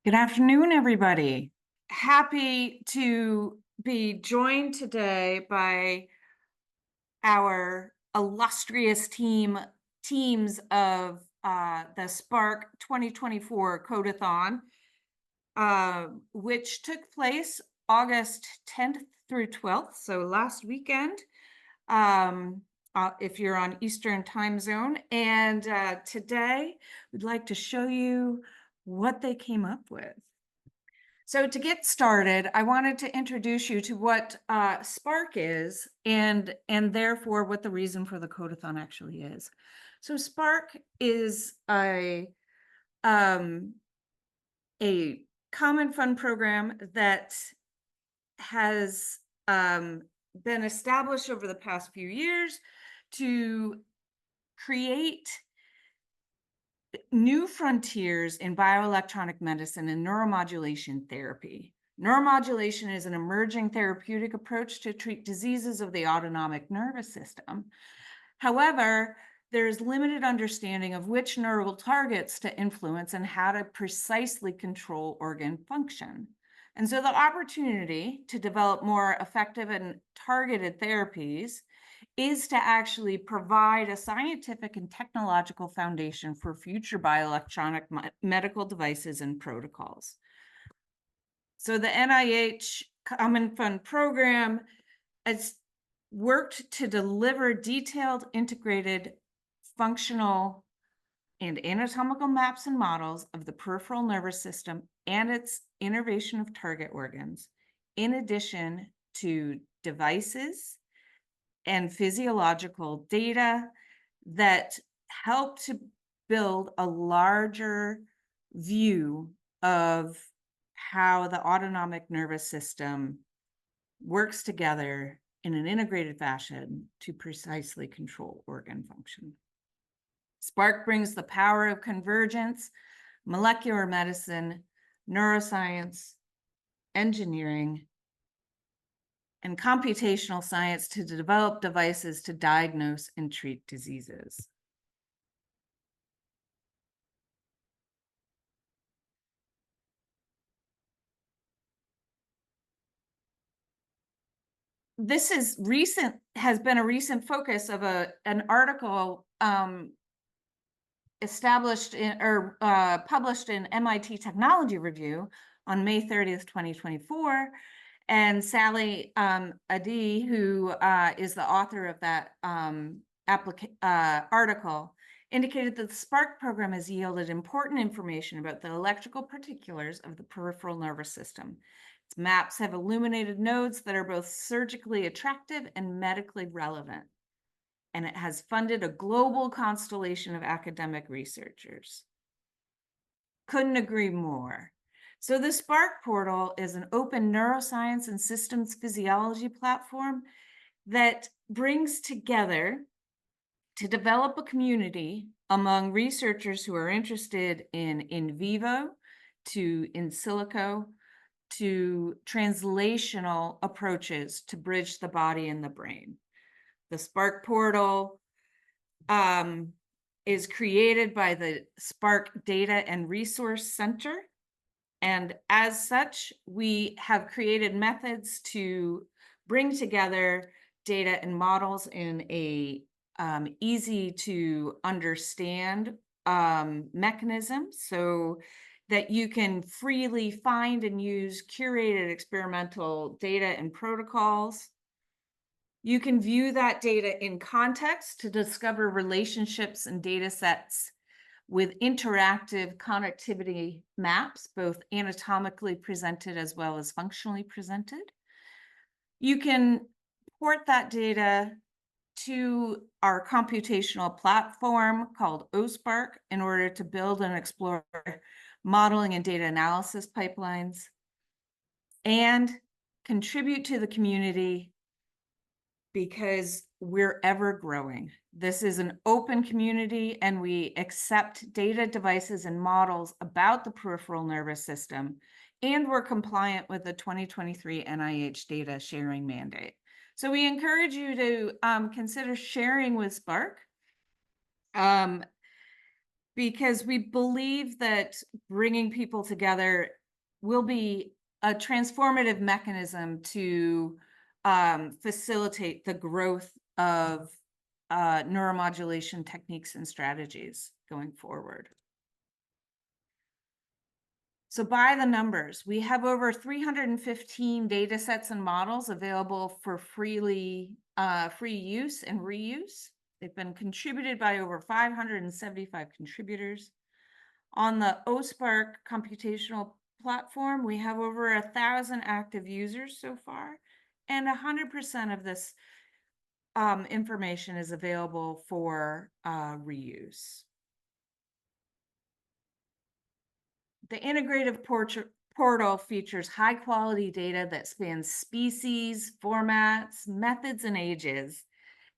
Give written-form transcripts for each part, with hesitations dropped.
Good afternoon, everybody. Happy to be joined today by our illustrious teams of the SPARC 2024 Codeathon, which took place August 10th through 12th, so last weekend, if you're on Eastern time zone. And today we'd like to show you what they came up with. So to get started, I wanted to introduce you to what SPARC is and therefore what the reason for the Codeathon actually is. So SPARC is a common fund program that has been established over the past few years to create new frontiers in bioelectronic medicine and neuromodulation therapy. Neuromodulation is an emerging therapeutic approach to treat diseases of the autonomic nervous system. However, there's limited understanding of which neural targets to influence and how to precisely control organ function. And so the opportunity to develop more effective and targeted therapies is to actually provide a scientific and technological foundation for future bioelectronic medical devices and protocols. So the NIH Common Fund Program has worked to deliver detailed, integrated, functional, and anatomical maps and models of the peripheral nervous system and its innervation of target organs, in addition to devices and physiological data that help to build a larger view of how the autonomic nervous system works together in an integrated fashion to precisely control organ function. SPARC brings the power of convergence, molecular medicine, neuroscience, engineering, and computational science to develop devices to diagnose and treat diseases. This has been a recent focus of an article established in or published in MIT Technology Review on May 30th, 2024. And Sally Adi, who is the author of that article, indicated that the SPARC program has yielded important information about the electrical particulars of the peripheral nervous system. Its maps have illuminated nodes that are both surgically attractive and medically relevant. And it has funded a global constellation of academic researchers. Couldn't agree more. So the SPARC portal is an open neuroscience and systems physiology platform that brings together to develop a community among researchers who are interested in vivo to in silico to translational approaches to bridge the body and the brain. The SPARC portal is created by the SPARC Data and Resource Center. And as such, we have created methods to bring together data and models in a easy to understand mechanism so that you can freely find and use curated experimental data and protocols. You can view that data in context to discover relationships and data sets with interactive connectivity maps, both anatomically presented as well as functionally presented. You can port that data to our computational platform called OSPARC in order to build and explore modeling and data analysis pipelines, and contribute to the community because we're ever growing. This is an open community and we accept data, devices, and models about the peripheral nervous system, and we're compliant with the 2023 NIH data sharing mandate. So we encourage you to consider sharing with SPARC because we believe that bringing people together will be a transformative mechanism to facilitate the growth of neuromodulation techniques and strategies going forward. So by the numbers, we have over 315 data sets and models available for free use and reuse. They've been contributed by over 575 contributors. On the SPARC computational platform, we have over 1,000 active users so far, and 100% of this information is available for reuse. The integrative portal features high-quality data that spans species, formats, methods, and ages.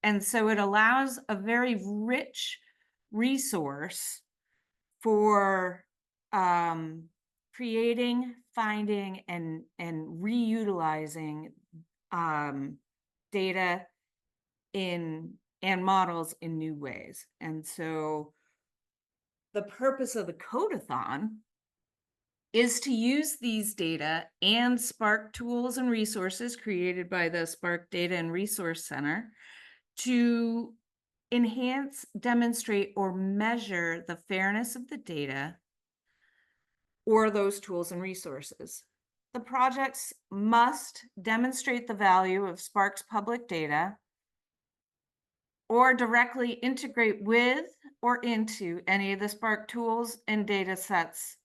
And so it allows a very rich resource for creating, finding, and reutilizing data and models in new ways. And so the purpose of the Codeathon is to use these data and SPARC tools and resources created by the SPARC Data and Resource Center to enhance, demonstrate, or measure the fairness of the data or those tools and resources. The projects must demonstrate the value of SPARC's public data or directly integrate with or into any of the SPARC tools and data sets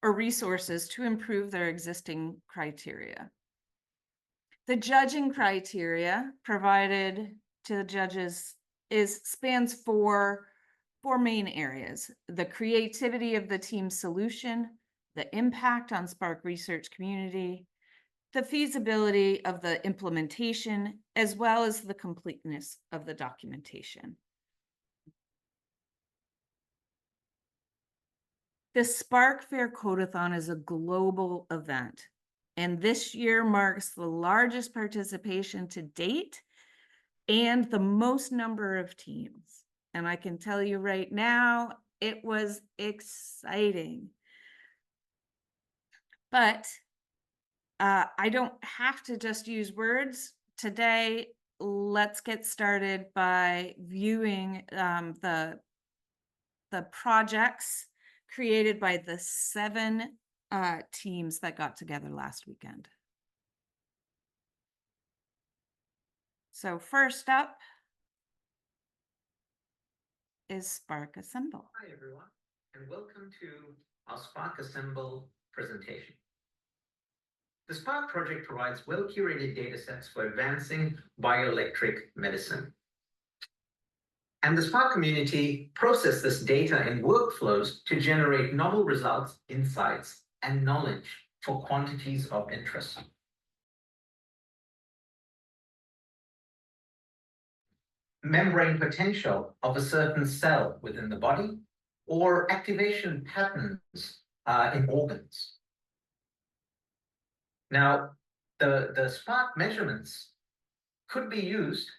or resources to improve their existing criteria. The judging criteria provided to the judges spans four main areas: the creativity of the team solution, the impact on SPARC research community, the feasibility of the implementation, as well as the completeness of the documentation. The SPARC FAIR Codeathon is a global event, and this year marks the largest participation to date and the most number of teams. And I can tell you right now, it was exciting. But I don't have to just use words. Today, let's get started by viewing the projects created by the 7 teams that got together last weekend. So first up is SPARC Assemble. Hi everyone, and welcome to our SPARC Assemble presentation. The SPARC project provides well-curated data sets for advancing bioelectric medicine. And the SPARC community processes this data in workflows to generate novel results, insights, and knowledge for quantities of interest. Membrane potential of a certain cell within the body, or activation patterns in organs. Now, the SPARC measurements could be used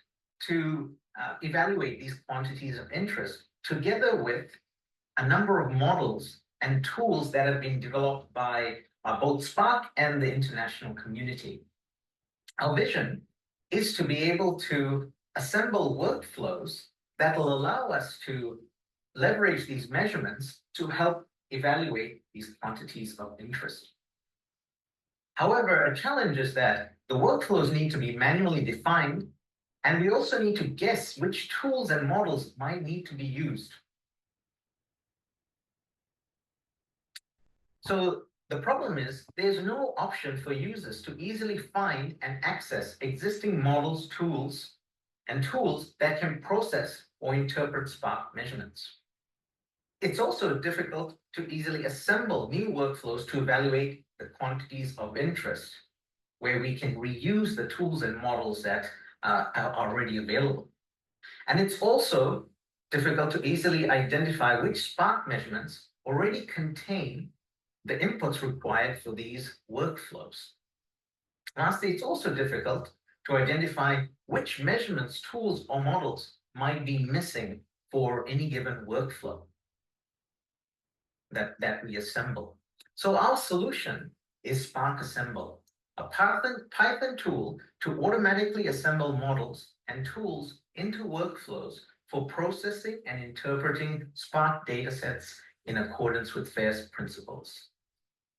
to evaluate these quantities of interest together with a number of models and tools that have been developed by both SPARC and the international community. Our vision is to be able to assemble workflows that will allow us to leverage these measurements to help evaluate these quantities of interest. However, a challenge is that the workflows need to be manually defined, and we also need to guess which tools and models might need to be used. So the problem is there's no option for users to easily find and access existing models, tools that can process or interpret SPARC measurements. It's also difficult to easily assemble new workflows to evaluate the quantities of interest, where we can reuse the tools and models that are already available. And it's also difficult to easily identify which SPARC measurements already contain the inputs required for these workflows. Lastly, it's also difficult to identify which measurements, tools, or models might be missing for any given workflow that we assemble. So our solution is Spark Assemble, a Python tool to automatically assemble models and tools into workflows for processing and interpreting Spark datasets in accordance with FAIR's principles.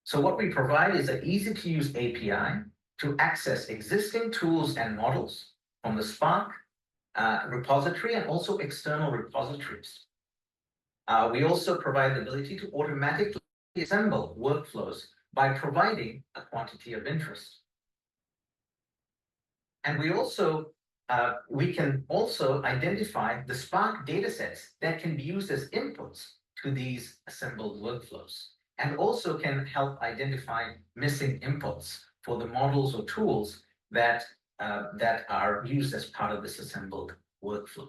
So what we provide is an easy-to-use API to access existing tools and models from the Spark repository and also external repositories. We also provide the ability to automatically assemble workflows by providing a quantity of interest. And we can also identify the Spark datasets that can be used as inputs to these assembled workflows, and also can help identify missing inputs for the models or tools that are used as part of this assembled workflow.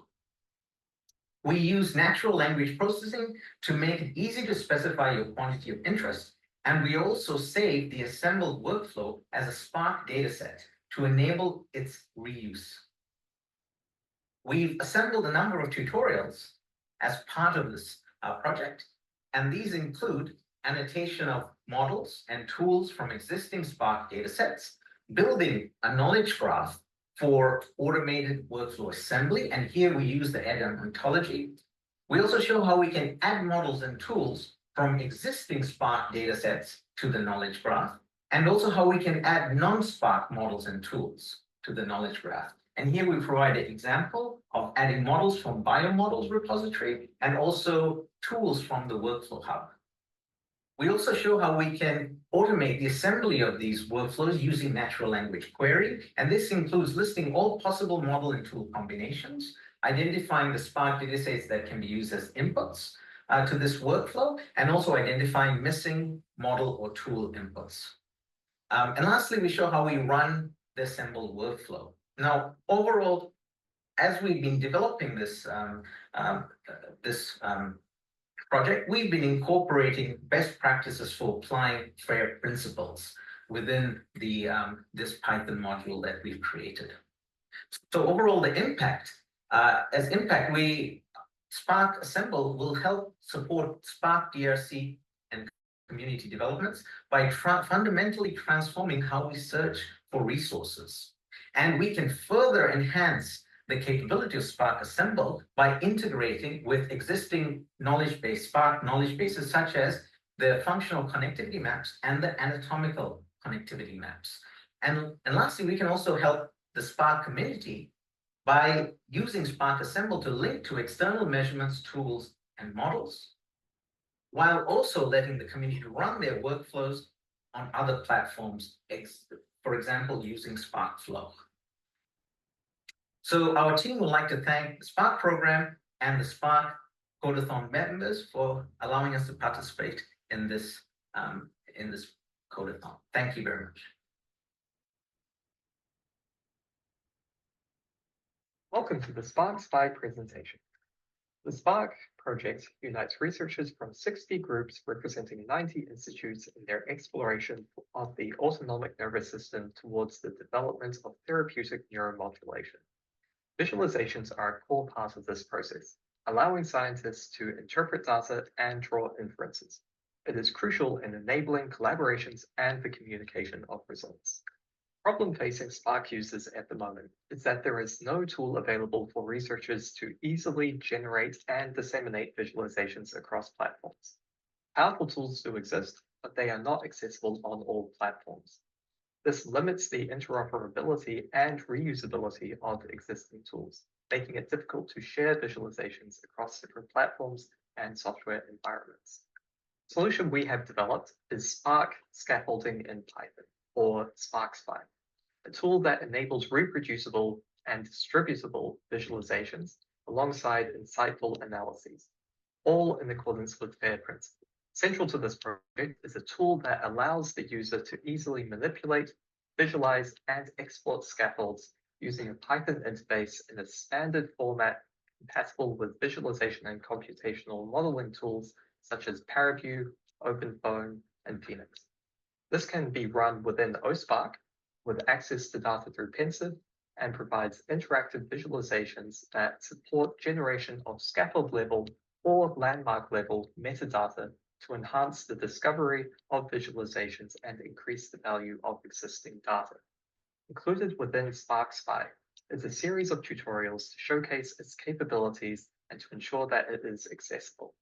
We use natural language processing to make it easy to specify your quantity of interest, and we also save the assembled workflow as a Spark dataset to enable its reuse. We've assembled a number of tutorials as part of this project, and these include annotation of models and tools from existing Spark datasets, building a knowledge graph for automated workflow assembly, and here we use the add-on ontology. We also show how we can add models and tools from existing Spark datasets to the knowledge graph, and also how we can add non-Spark models and tools to the knowledge graph. And here we provide an example of adding models from biomodels repository and also tools from the workflow hub. We also show how we can automate the assembly of these workflows using natural language query, and this includes listing all possible model and tool combinations, identifying the Spark datasets that can be used as inputs to this workflow, and also identifying missing model or tool inputs. And lastly, we show how we run the assembled workflow. Now, overall, as we've been developing this project, we've been incorporating best practices for applying FAIR principles within this Python module that we've created. So overall, the impact, Spark Assemble will help support Spark DRC and community developments by fundamentally transforming how we search for resources. And we can further enhance the capability of Spark Assemble by integrating with existing Spark knowledge bases, such as the functional connectivity maps and the anatomical connectivity maps. And lastly, we can also help the Spark community by using Spark Assemble to link to external measurements, tools, and models, while also letting the community run their workflows on other platforms, for example, using Spark Flow. So our team would like to thank the SPARC program and the SPARC Codeathon members for allowing us to participate in this Codeathon. Thank you very much. Welcome to the SPARC SPY presentation. The SPARC project unites researchers from 60 groups representing 90 institutes in their exploration of the autonomic nervous system towards the development of therapeutic neuromodulation. Visualizations are a core part of this process, allowing scientists to interpret data and draw inferences. It is crucial in enabling collaborations and the communication of results. Problem facing SPARC users at the moment is that there is no tool available for researchers to easily generate and disseminate visualizations across platforms. Powerful tools do exist, but they are not accessible on all platforms. This limits the interoperability and reusability of existing tools, making it difficult to share visualizations across different platforms and software environments. The solution we have developed is SPARC Scaffolding in Python, or SPARC SPY, a tool that enables reproducible and distributable visualizations alongside insightful analyses, all in accordance with FAIR principles. Central to this project is a tool that allows the user to easily manipulate, visualize, and export scaffolds using a Python interface in a standard format compatible with visualization and computational modeling tools such as ParaView, OpenFOAM, and Phoenix. This can be run within OSPARC with access to data through Pensive and provides interactive visualizations that support generation of scaffold level or landmark level metadata to enhance the discovery of visualizations and increase the value of existing data. Included within SPARC FAIR is a series of tutorials to showcase its capabilities and to ensure that it is accessible,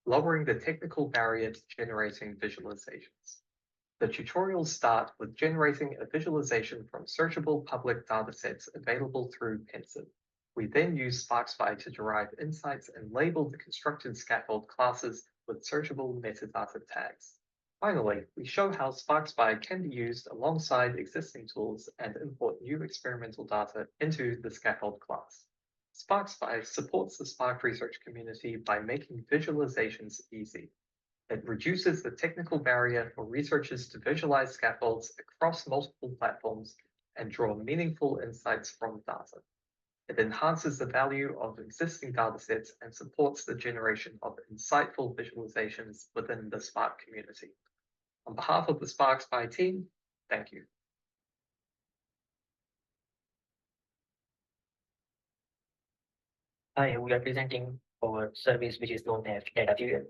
lowering the technical barrier to generating visualizations. The tutorials start with generating a visualization from searchable public datasets available through Pensive. We then use SPARC FAIR to derive insights and label the constructed scaffold classes with searchable metadata tags. Finally, we show how SPARC FAIR can be used alongside existing tools and import new experimental data into the scaffold class. SPARC FAIR supports the SPARC research community by making visualizations easy. It reduces the technical barrier for researchers to visualize scaffolds across multiple platforms and draw meaningful insights from data. It enhances the value of existing datasets and supports the generation of insightful visualizations within the SPARC community. On behalf of the SPARC FAIR team, thank you. Hi, we are presenting our service which is known as Data Fuel.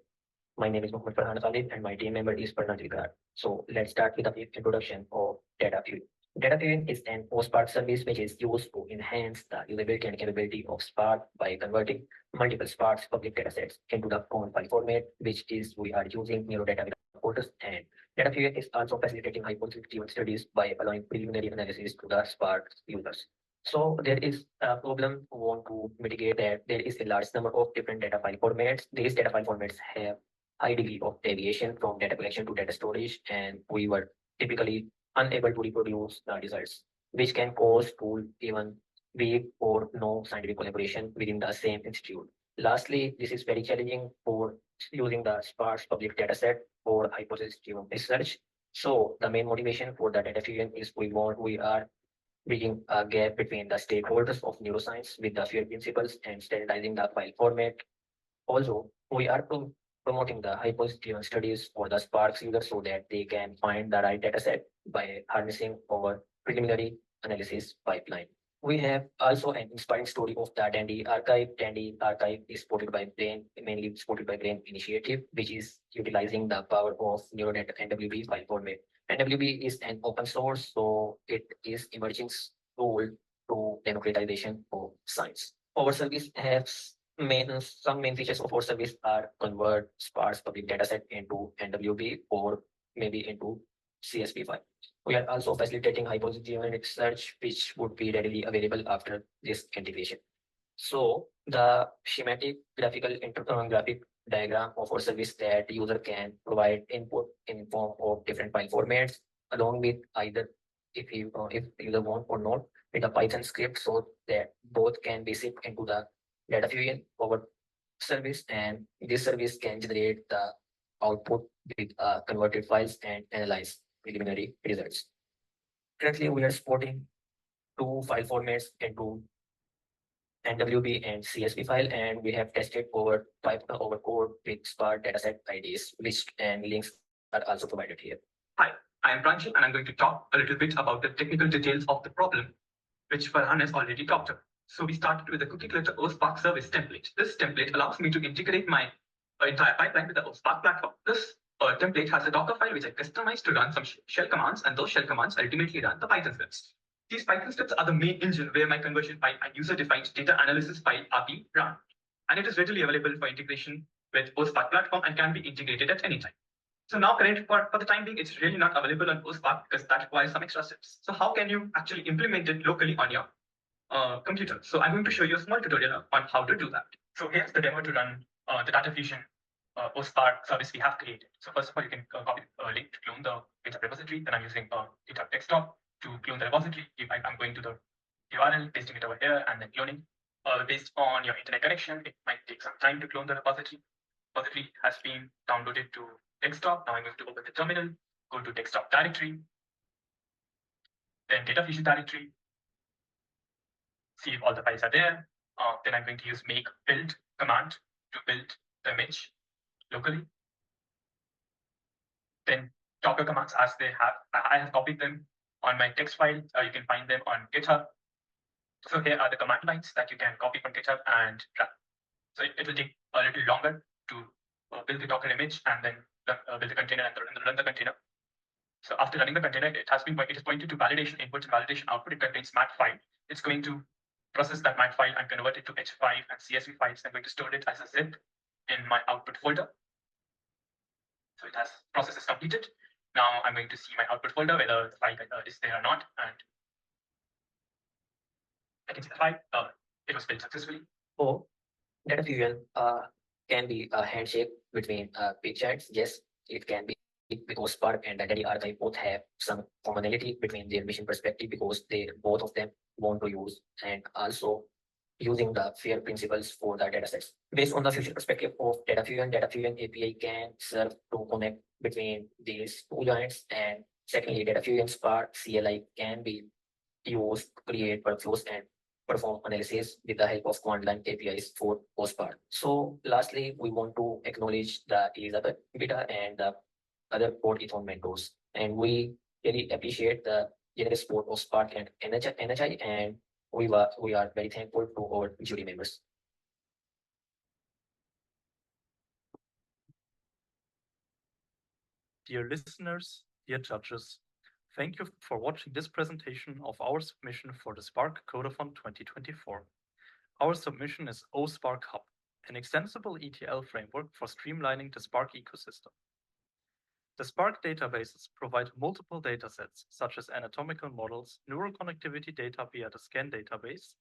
My name is Mohammed Farhan Khalid and my team member is Parnat Vikar. So let's start with a brief introduction of Data Fuel. Data Fuel is an SPARC service which is used to enhance the usability and capability of SPARC by converting multiple SPARC public datasets into the common file format, which is we are using neurodata portals, and Data Fuel is also facilitating hypothesis-driven studies by allowing preliminary analysis to the SPARC users. So there is a problem we want to mitigate that there is a large number of different data file formats. These data file formats have high degree of deviation from data collection to data storage, and we were typically unable to reproduce the results, which can cause to even weak or no scientific collaboration within the same institute. Lastly, this is very challenging for using the sparse public dataset for hypothesis-driven research. So the main motivation for the data fusion is we are bridging a gap between the stakeholders of neuroscience with the FAIR principles and standardizing the file format. Also, we are promoting the hypothesis-driven studies for the SPARC users so that they can find the right dataset by harnessing our preliminary analysis pipeline. We have also an inspiring story of the Dandy Archive. Dandy Archive is supported by mainly supported by Brain Initiative, which is utilizing the power of neurodata NWB file format. NWB is an open source, so it is emerging tool to democratization of science. Our service has some main features of our service are convert sparse public dataset into NWB or maybe into CSV file. We are also facilitating hypothesis-driven research, which would be readily available after this integration. So the schematic graphic diagram of our service that user can provide input in form of different file formats, along with either if user want or not, with a Python script, so that both can be shipped into the data fusion our service, and this service can generate the output with converted files and analyze preliminary results. Currently, we are supporting two file formats into NWB and CSV file, and we have tested our code with SPARC dataset IDs, which and links are also provided here. Hi, I am Pranjal, and I'm going to talk a little bit about the technical details of the problem, which Farhan has already talked about. So we started with the cookie clutter SPARC service template. This template allows me to integrate my entire pipeline with the SPARC platform. This template has a Docker file which I customized to run some shell commands, and those shell commands ultimately run the Python scripts. These Python scripts are the main engine where my conversion file and user-defined data analysis file are being run. And it is readily available for integration with SPARC platform and can be integrated at any time. So now for the time being, it's really not available on SPARC because that requires some extra steps. So how can you actually implement it locally on your computer? So I'm going to show you a small tutorial on how to do that. So here's the demo to run the data fusion SPARC service we have created. So first of all, you can copy a link to clone the GitHub repository. Then I'm using GitHub desktop to clone the repository. If I'm going to the URL, pasting it over here, and then cloning. Based on your internet connection, it might take some time to clone the repository. Repository has been downloaded to desktop. Now I'm going to open the terminal, go to desktop directory, then data fusion directory, see if all the files are there. Then I'm going to use make build command to build the image locally. Then Docker commands, as I have copied them on my text file. You can find them on GitHub. So here are the command lines that you can copy from GitHub and run. So it will take a little longer to build the Docker image, and then build the container and run the container. So after running the container, it is pointed to validation input and validation output. It contains mat file. It's going to process that mat file and convert it to H5 and CSV files. I'm going to store it as a zip in my output folder. So it has process is completed. Now I'm going to see my output folder, whether the file is there or not, and I can see the file. It was built successfully. Or data fusion can be a handshake between big chats. Yes, it can be, because Spark and Data Archive both have some commonality between their mission perspective, because they both of them want to use and also using the FAIR principles for the datasets. Based on the future perspective of data fusion API can serve to connect between these two giants. And secondly, data fusion Spark CLI can be used to create workflows and perform analysis with the help of command line APIs for PostSpark. So lastly, we want to acknowledge the Elizabeth Beta and the other Codeathon mentors. And we really appreciate the generous support of Spark and NHI, and we are very thankful to our jury members. Dear listeners, dear judges, thank you for watching this presentation of our submission for the SPARC Codeathon 2024. Our submission is OSPARC Hub, an extensible ETL framework for streamlining the SPARC ecosystem. The SPARC databases provide multiple datasets, such as anatomical models, neural connectivity data via the SCAN database,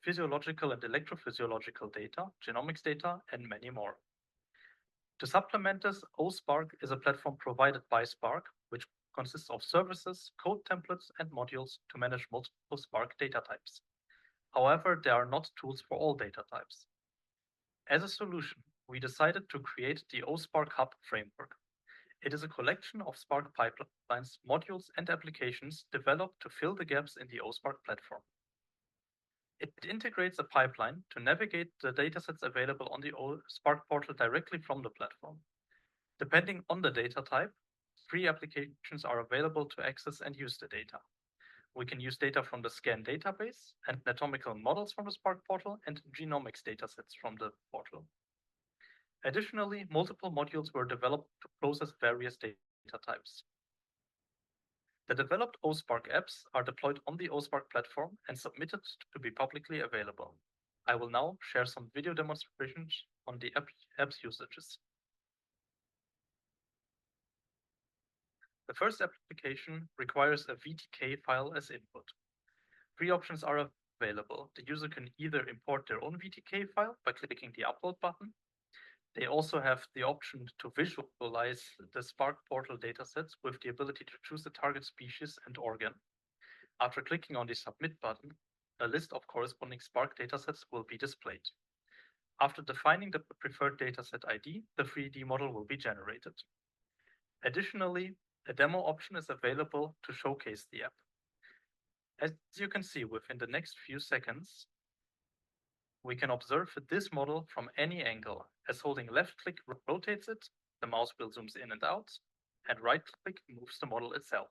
physiological and electrophysiological data, genomics data, and many more. To supplement this, OSPARC is a platform provided by SPARC, which consists of services, code templates, and modules to manage multiple SPARC data types. However, there are not tools for all data types. As a solution, we decided to create the OSPARC Hub framework. It is a collection of SPARC pipelines, modules, and applications developed to fill the gaps in the OSPARC platform. It integrates a pipeline to navigate the datasets available on the SPARC portal directly from the platform. Depending on the data type, 3 applications are available to access and use the data. We can use data from the SCAN database and anatomical models from the SPARC portal and genomics datasets from the portal. Additionally, multiple modules were developed to process various data types. The developed OSPARC apps are deployed on the OSPARC platform and submitted to be publicly available. I will now share some video demonstrations on the app's usages. The first application requires a VTK file as input. 3 options are available. The user can either import their own VTK file by clicking the upload button. They also have the option to visualize the SPARC portal datasets with the ability to choose the target species and organ. After clicking on the submit button, a list of corresponding SPARC datasets will be displayed. After defining the preferred dataset ID, the 3D model will be generated. Additionally, a demo option is available to showcase the app. As you can see, within the next few seconds, we can observe this model from any angle, as holding left click rotates it, the mouse wheel zooms in and out, and right click moves the model itself.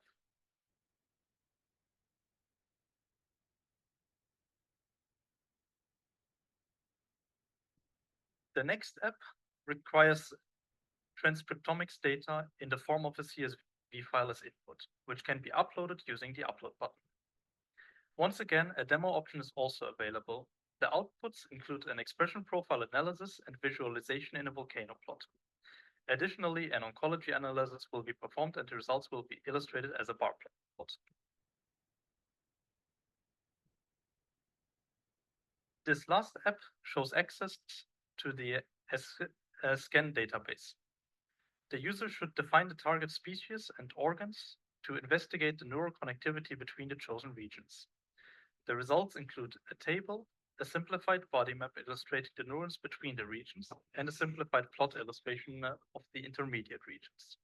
The next app requires transcriptomics data in the form of a CSV file as input, which can be uploaded using the upload button. Once again, a demo option is also available. The outputs include an expression profile analysis and visualization in a volcano plot. Additionally, an oncology analysis will be performed and the results will be illustrated as a bar plot. This last app shows access to the SCAN database. The user should define the target species and organs to investigate the neural connectivity between the chosen regions. The results include a table, a simplified body map illustrating the neurons between the regions, and a simplified plot illustration of the intermediate regions.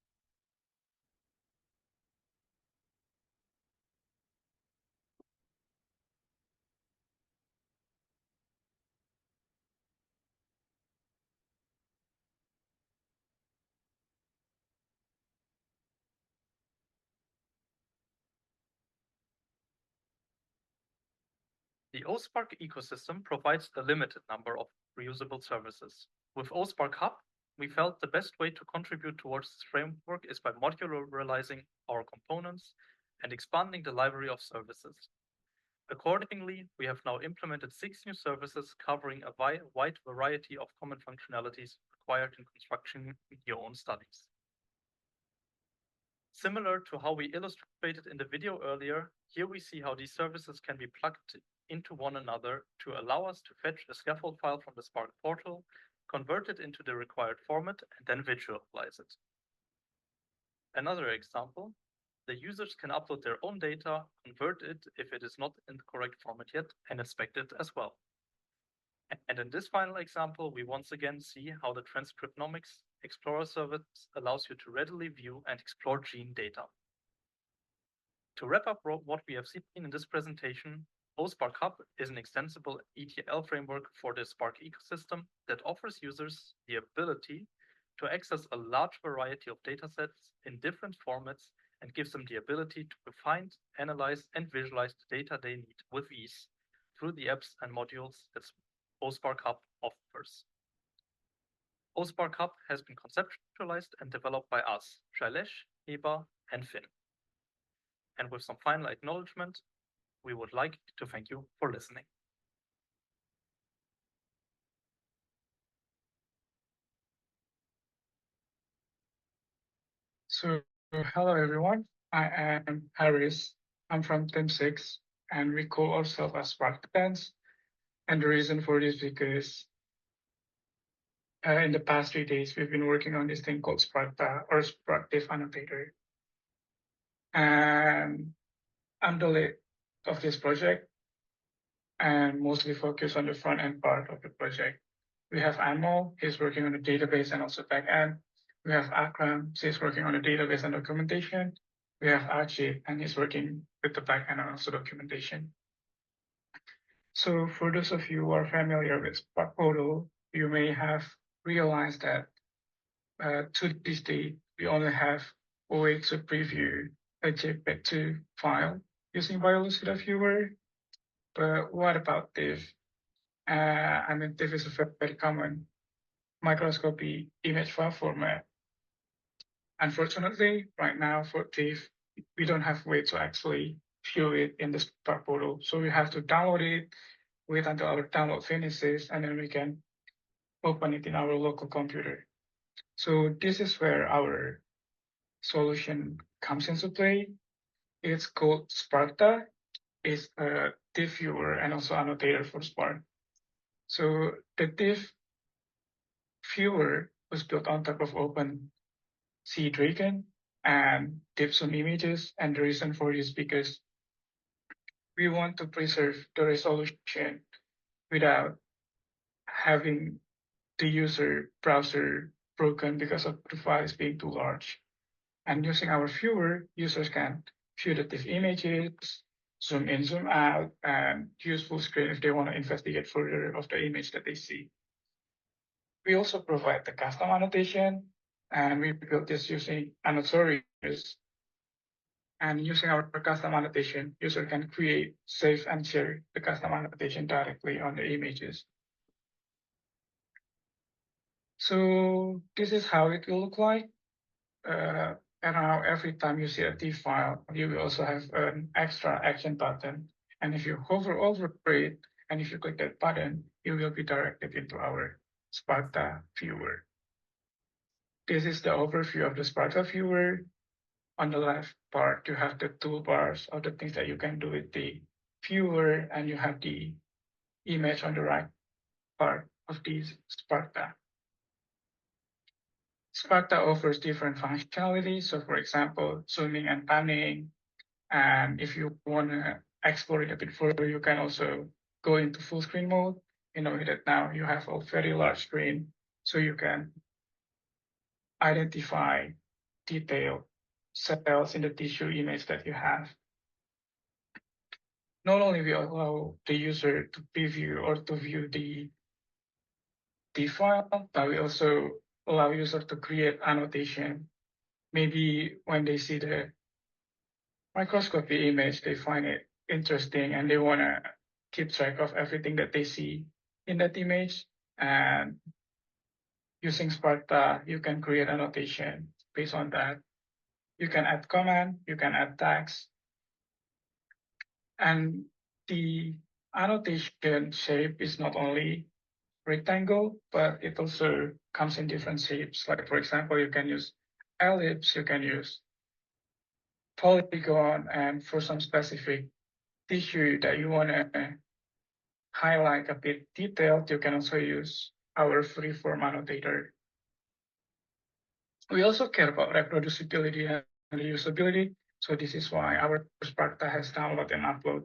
The OSPARC ecosystem provides a limited number of reusable services. With OSPARC Hub, we felt the best way to contribute towards this framework is by modularizing our components and expanding the library of services. Accordingly, we have now implemented 6 new services covering a wide variety of common functionalities required in constructing your own studies. Similar to how we illustrated in the video earlier, here we see how these services can be plugged into one another to allow us to fetch a scaffold file from the SPARC portal, convert it into the required format, and then visualize it. Another example, the users can upload their own data, convert it if it is not in the correct format yet, and inspect it as well. And in this final example, we once again see how the Transcriptomics Explorer service allows you to readily view and explore gene data. To wrap up what we have seen in this presentation, OSPARC Hub is an extensible ETL framework for the SPARC ecosystem that offers users the ability to access a large variety of datasets in different formats and gives them the ability to find, analyze, and visualize the data they need with ease through the apps and modules that OSPARC Hub offers. OSPARC Hub has been conceptualized and developed by us, Shailesh, Heba, and Finn. And with some final acknowledgement, we would like to thank you for listening. So, hello everyone. I am Harris. I'm from Team 6, and we call ourselves as SPARC FAIR. And the reason for this is because in the past 3 days, we've been working on this thing called SPARC FAIR or SPARC Diff Annotator. And I'm the lead of this project and mostly focused on the front end part of the project. We have Anmol, he's working on the database and also back end. We have Akram, he's working on the database and documentation. We have Archie, and he's working with the back end and also documentation. So for those of you who are familiar with SPARC Portal, you may have realized that to this day, we only have a way to preview a JPEG-2 file using Biolucida Viewer. But what about Diff? I mean, Diff is a very common microscopy image file format. Unfortunately, right now for Diff, we don't have a way to actually view it in the SPARC Portal. So we have to download it, wait until our download finishes, and then we can open it in our local computer. So this is where our solution comes into play. It's called Sparta. It's a diff viewer and also annotator for SPARC. So the diff viewer was built on top of OpenSea Dragon and diff some images. And the reason for this is because we want to preserve the resolution without having the user browser broken because of the files being too large. And using our viewer, users can view the diff images, zoom in, zoom out, and use full screen if they want to investigate further of the image that they see. We also provide the custom annotation, and we built this using annotators. And using our custom annotation, user can create, save, and share the custom annotation directly on the images. So this is how it will look like. And now every time you see a diff file, you will also have an extra action button. And if you hover over it, and if you click that button, you will be directed into our Sparta viewer. This is the overview of the Sparta viewer. On the left part, you have the toolbars of the things that you can do with the viewer, and you have the image on the right part of this Sparta. Sparta offers different functionalities. So for example, zooming and panning. And if you want to explore it a bit further, you can also go into full screen mode. You know that now you have a very large screen, so you can identify detailed cells in the tissue image that you have. Not only we allow the user to preview or to view the file, but we also allow user to create annotation. Maybe when they see the microscopy image, they find it interesting and they want to keep track of everything that they see in that image. And using Spark, you can create annotation based on that. You can add command, you can add tags, and the annotation shape is not only rectangle, but it also comes in different shapes. Like for example, you can use ellipse, you can use polygon, and for some specific tissue that you want to highlight a bit detailed, you can also use our freeform annotator. We also care about reproducibility and reusability. So this is why our Sparta has download and upload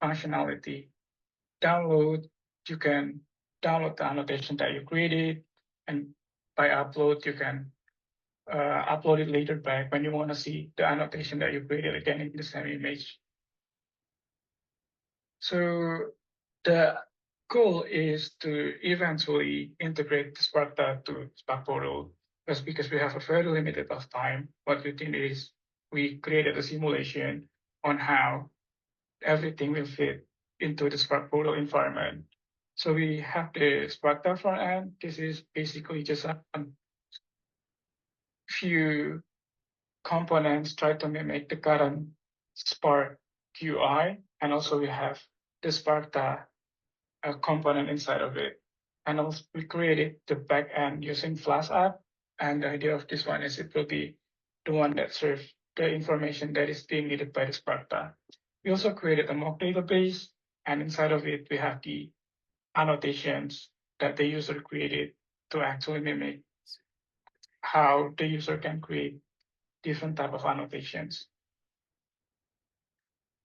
functionality. Download, you can download the annotation that you created, and by upload, you can upload it later back when you want to see the annotation that you created again in the same image. So the goal is to eventually integrate Sparta to Spark Portal. Just because we have a very limited of time, what we did is we created a simulation on how everything will fit into the Spark Portal environment. So we have the Sparta front end. This is basically just a few components try to mimic the current Spark UI, and also we have the Sparta component inside of it. And also we created the backend using Flash app. And the idea of this one is it will be the one that serves the information that is being needed by the Sparta. We also created a mock database, and inside of it, we have the annotations that the user created to actually mimic how the user can create different type of annotations.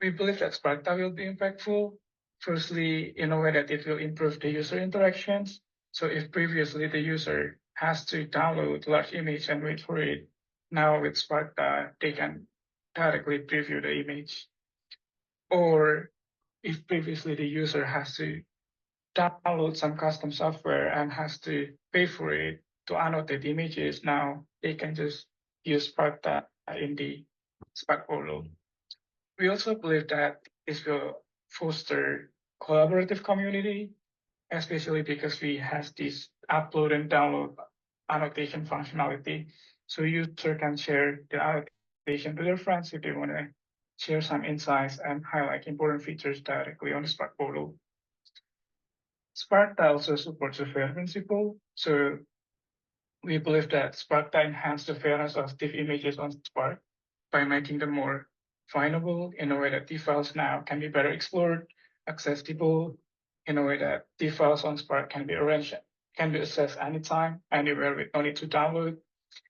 We believe that Sparta will be impactful. Firstly, in a way that it will improve the user interactions. So if previously the user has to download large image and wait for it, now with Sparta, they can directly preview the image. Or if previously the user has to download some custom software and has to pay for it to annotate images, now they can just use Sparta in the Spark portal. We also believe that this will foster collaborative community, especially because we have this upload and download annotation functionality. So user can share the annotation to their friends if they want to share some insights and highlight important features directly on the Spark portal. Spark also supports the FAIR principle. So we believe that Spark enhances the fairness of TIFF images on Spark by making them more findable in a way that TIFF files now can be better explored, accessible in a way that TIFF files on Spark can be arranged, can be accessed anytime, anywhere with no need to download,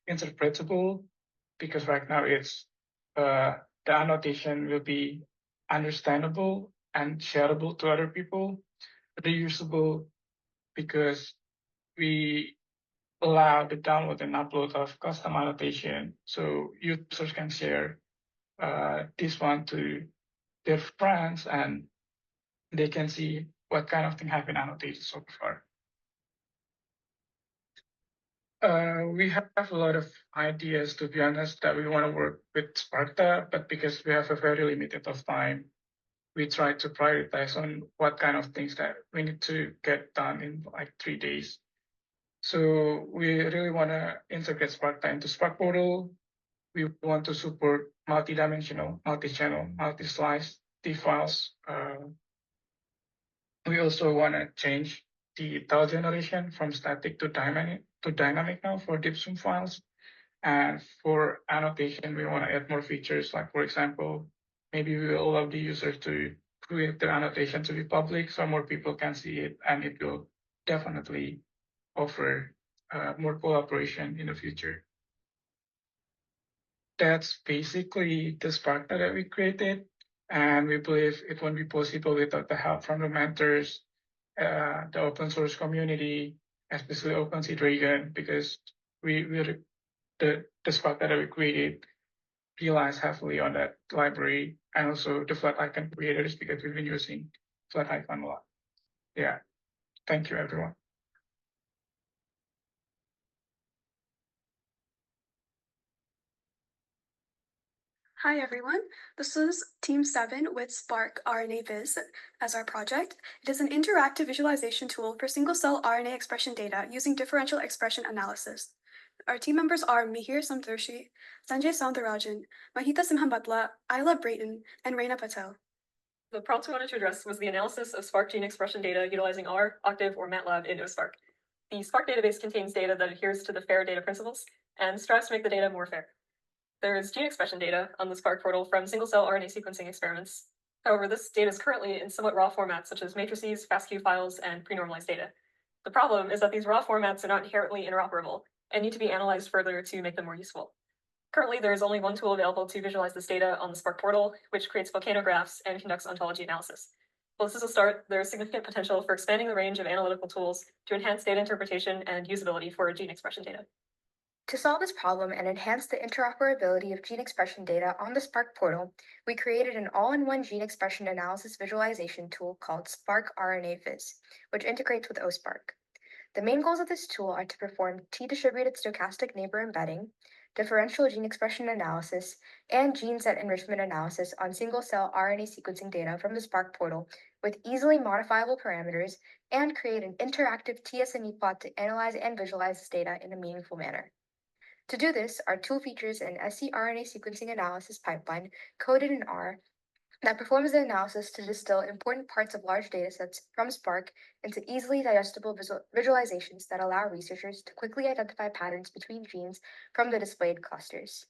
interpretable, because right now it's the annotation will be understandable and shareable to other people, reusable because we allow the download and upload of custom annotation so users can share this one to their friends and they can see what kind of thing have been annotated so far. We have a lot of ideas, to be honest, that we want to work with Sparta, but because we have a very limited of time, we try to prioritize on what kind of things that we need to get done in like 3 days. So we really want to integrate Sparta into Spark portal. We want to support multi-dimensional, multi-channel, multi-slice TIFF files. We also want to change the tile generation from static to dynamic now for DeepSum files. And for annotation, we want to add more features. Like for example, maybe we will allow the users to create their annotation to be public so more people can see it, and it will definitely offer more collaboration in the future. That's basically the Spark that we created, and we believe it won't be possible without the help from the mentors, the open source community, especially OpenSea Dragon, because the Spark that we created relies heavily on that library, and also the flat icon creators because we've been using flat icon a lot. Yeah, thank you everyone. Hi everyone, this is Team 7 with SPARC RNA Viz as our project. It is an interactive visualization tool for single-cell RNA expression data using differential expression analysis. Our team members are Mihir Samdurshi, Sanjay Soundarajan, Mahita Simhambatla, Ayla Brayton, and Reina Patel. The prompt we wanted to address was the analysis of SPARC gene expression data utilizing R, Octave, or MATLAB in OSPARC. The SPARC database contains data that adheres to the FAIR data principles and strives to make the data more fair. There is gene expression data on the SPARC portal from single-cell RNA sequencing experiments. However, this data is currently in somewhat raw formats such as matrices, FASTQ files, and pre-normalized data. The problem is that these raw formats are not inherently interoperable and need to be analyzed further to make them more useful. Currently, there is only one tool available to visualize this data on the SPARC portal, which creates volcanographs and conducts ontology analysis. While this is a start, there is significant potential for expanding the range of analytical tools to enhance data interpretation and usability for gene expression data. To solve this problem and enhance the interoperability of gene expression data on the SPARC portal, we created an all-in-one gene expression analysis visualization tool called SPARC RNA Viz, which integrates with OSPARC. The main goals of this tool are to perform t-distributed stochastic neighbor embedding, differential gene expression analysis, and gene set enrichment analysis on single-cell RNA sequencing data from the SPARC portal with easily modifiable parameters, and create an interactive TSNE plot to analyze and visualize this data in a meaningful manner. To do this, our tool features an scRNA sequencing analysis pipeline coded in R that performs the analysis to distill important parts of large datasets from SPARC into easily digestible visualizations that allow researchers to quickly identify patterns between genes from the displayed clusters.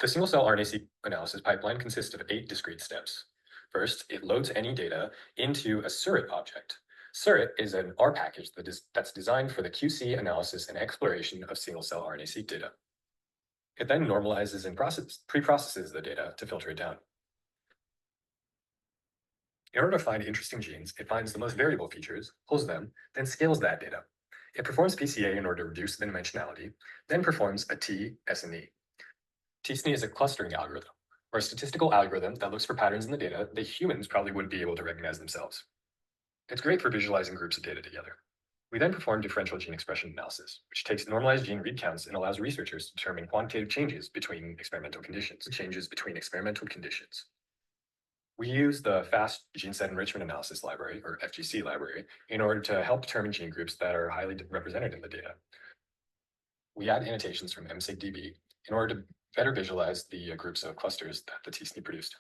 The single-cell RNA-seq analysis pipeline consists of 8 discrete steps. First, it loads any data into a surrogate object. Surrogate is an R package that's designed for the QC analysis and exploration of single-cell RNA-seq data. It then normalizes and pre-processes the data to filter it down. In order to find interesting genes, it finds the most variable features, pulls them, then scales that data. It performs PCA in order to reduce the dimensionality, then performs a t-SNE. T-SNE is a clustering algorithm, or a statistical algorithm that looks for patterns in the data that humans probably wouldn't be able to recognize themselves. It's great for visualizing groups of data together. We then perform differential gene expression analysis, which takes normalized gene read counts and allows researchers to determine quantitative changes between experimental conditions. We use the fast gene set enrichment analysis library, or FGC library, in order to help determine gene groups that are highly represented in the data. We add annotations from MSigDB in order to better visualize the groups of clusters that the t-SNE produced.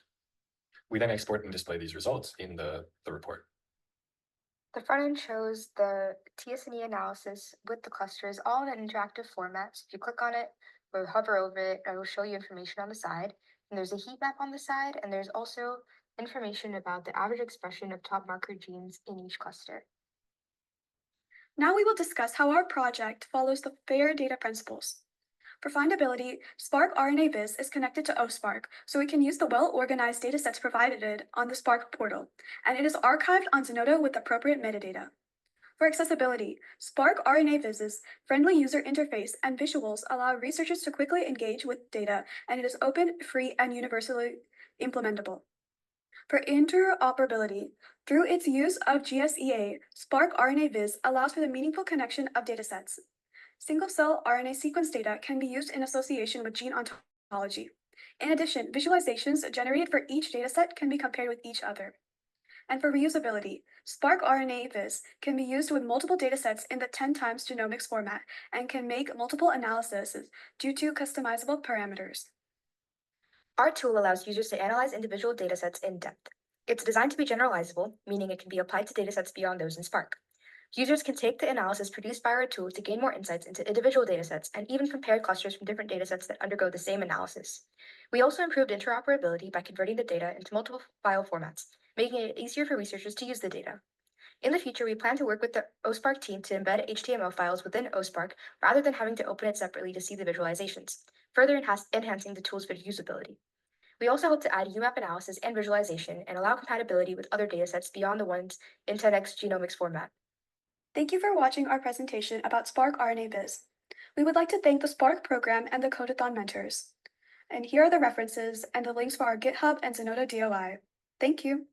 We then export and display these results in the report. The front end shows the TSNE analysis with the clusters all in an interactive format. So if you click on it or hover over it, it will show you information on the side. And there's a heat map on the side, and there's also information about the average expression of top marker genes in each cluster. Now we will discuss how our project follows the FAIR data principles. For findability, SPARC RNA Viz is connected to OSPARC, so we can use the well-organized datasets provided on the SPARC portal, and it is archived on Zenodo with appropriate metadata. For accessibility, SPARC RNA Viz's friendly user interface and visuals allow researchers to quickly engage with data, and it is open, free, and universally implementable. For interoperability, through its use of GSEA, SPARC RNA Viz allows for the meaningful connection of datasets. Single-cell RNA sequence data can be used in association with gene ontology. In addition, visualizations generated for each dataset can be compared with each other. And for reusability, SPARC RNA Viz can be used with multiple datasets in the 10 times genomics format and can make multiple analyses due to customizable parameters. Our tool allows users to analyze individual datasets in depth. It's designed to be generalizable, meaning it can be applied to datasets beyond those in SPARC. Users can take the analysis produced by our tool to gain more insights into individual datasets and even compare clusters from different datasets that undergo the same analysis. We also improved interoperability by converting the data into multiple file formats, making it easier for researchers to use the data. In the future, we plan to work with the OSPARC team to embed HTML files within OSPARC rather than having to open it separately to see the visualizations, further enhancing the tool's usability. We also hope to add UMAP analysis and visualization and allow compatibility with other datasets beyond the ones in 10x genomics format. Thank you for watching our presentation about SPARC RNA Viz. We would like to thank the SPARC program and the Codeathon mentors. And here are the references and the links for our GitHub and Zenodo DOI. Thank you.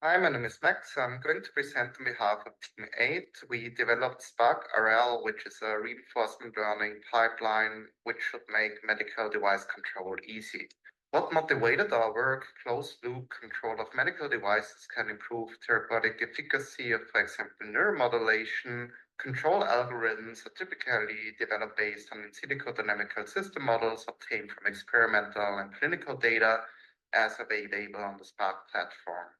Hi, my name is Max. I'm going to present on behalf of Team 8. We developed SPARC RL, which is a reinforcement learning pipeline which should make medical device control easy. What motivated our work? Closed loop control of medical devices can improve therapeutic efficacy of, for example, neuromodulation. Control algorithms are typically developed based on in silico dynamical system models obtained from experimental and clinical data as available on the SPARC platform.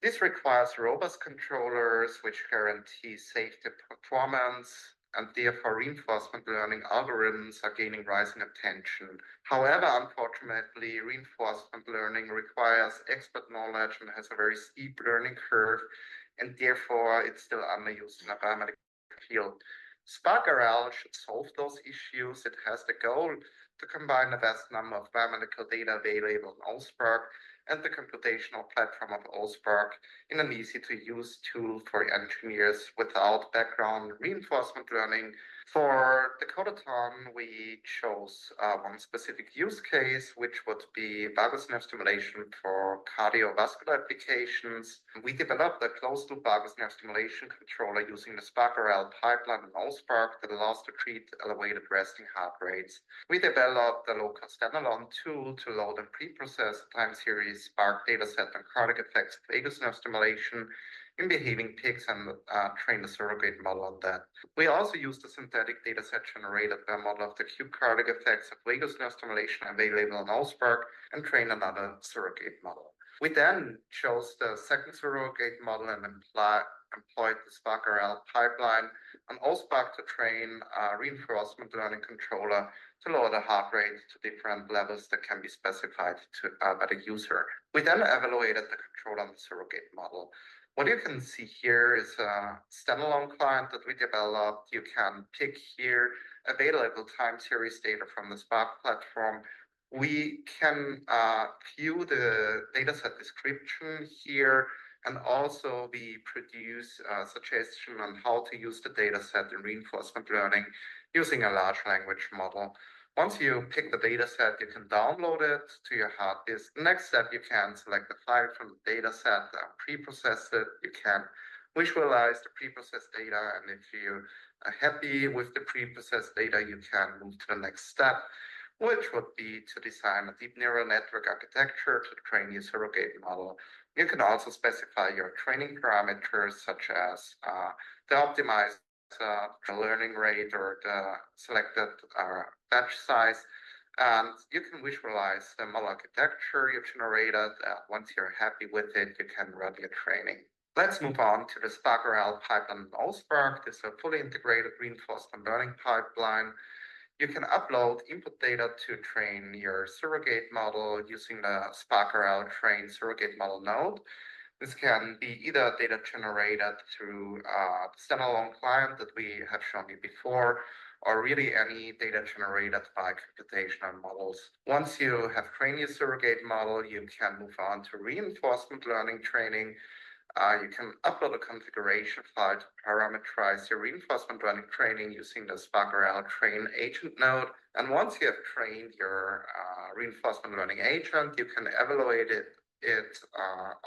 This requires robust controllers which guarantee safety performance, and therefore reinforcement learning algorithms are gaining rising attention. However, unfortunately, reinforcement learning requires expert knowledge and has a very steep learning curve, and therefore it's still underused in the biomedical field. SPARC RL should solve those issues. It has the goal to combine the vast number of biomedical data available on SPARC and the computational platform of SPARC in an easy-to-use tool for engineers without background reinforcement learning. For the codeathon, we chose one specific use case, which would be vagus nerve stimulation for cardiovascular applications. We developed a closed-loop vagus nerve stimulation controller using the SPARC RL pipeline and SPARC that allows to treat elevated resting heart rates. We developed a local standalone tool to load and pre-process a time series SPARC dataset on cardiac effects of vagus nerve stimulation in behaving pigs and train a surrogate model on that. We also used a synthetic dataset generated by a model of the acute cardiac effects of vagus nerve stimulation available on SPARC and trained another surrogate model. We then chose the second surrogate model and employed the SPARC RL pipeline on SPARC to train a reinforcement learning controller to lower the heart rate to different levels that can be specified by the user. We then evaluated the control on the surrogate model. What you can see here is a standalone client that we developed. You can pick here available time series data from the SPARC platform. We can view the dataset description here, and also we produce a suggestion on how to use the dataset in reinforcement learning using a large language model. Once you pick the dataset, you can download it to your hard disk. Next step, you can select the file from the dataset, pre-process it. You can visualize the pre-processed data, and if you are happy with the pre-processed data, you can move to the next step, which would be to design a deep neural network architecture to train your surrogate model. You can also specify your training parameters, such as the optimized learning rate or the selected batch size. And you can visualize the model architecture you generated. Once you're happy with it, you can run your training. Let's move on to the SPARC RL pipeline and SPARC. This is a fully integrated reinforcement learning pipeline. You can upload input data to train your surrogate model using the SPARC RL train surrogate model node. This can be either data generated through a standalone client that we have shown you before, or really any data generated by computational models. Once you have trained your surrogate model, you can move on to reinforcement learning training. You can upload a configuration file to parameterize your reinforcement learning training using the SPARC RL train agent node. And once you have trained your reinforcement learning agent, you can evaluate it